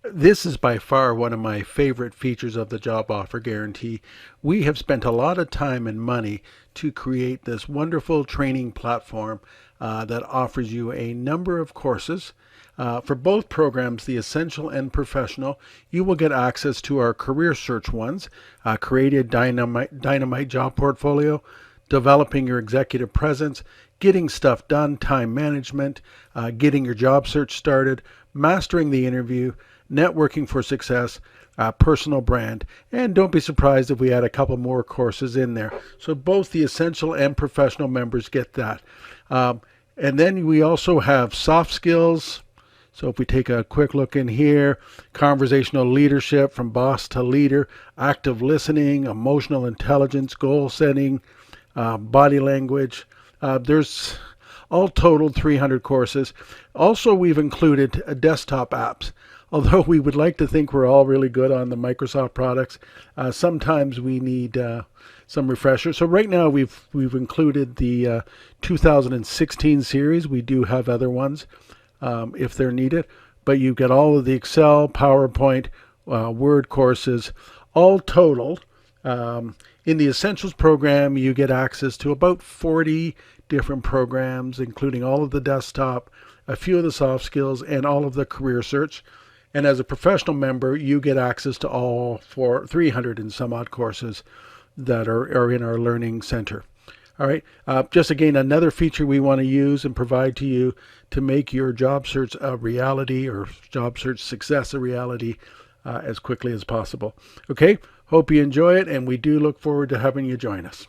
This is by far one of my favorite features of the job offer guarantee. We have spent a lot of time and money to create this wonderful training platform that offers you a number of courses. For both programs, the Essential and Professional, you will get access to our career search ones, created dynamite job portfolio, developing your executive presence, getting stuff done, time management, getting your job search started, mastering the interview, networking for success, personal brand, and don't be surprised if we add a couple more courses in there. So both the Essential and Professional members get that. And then we also have soft skills. So if we take a quick look in here, conversational leadership from boss to leader, active listening, emotional intelligence, goal setting, body language. There's all totaled 300 courses. Also, we've included desktop apps. Although we would like to think we're all really good on the Microsoft products, sometimes we need some refreshers. So right now we've included the 2016 series. We do have other ones if they're needed, but you get all of the Excel, PowerPoint, Word courses, all totaled. In the Essentials program, you get access to about 40 different programs, including all of the desktop, a few of the soft skills, and all of the career search. And as a professional member, you get access to all 300 and some odd courses that are in our learning center. All right. Just again, another feature we want to use and provide to you to make your job search a reality, or job search success a reality, as quickly as possible. Okay. Hope you enjoy it, and we do look forward to having you join us.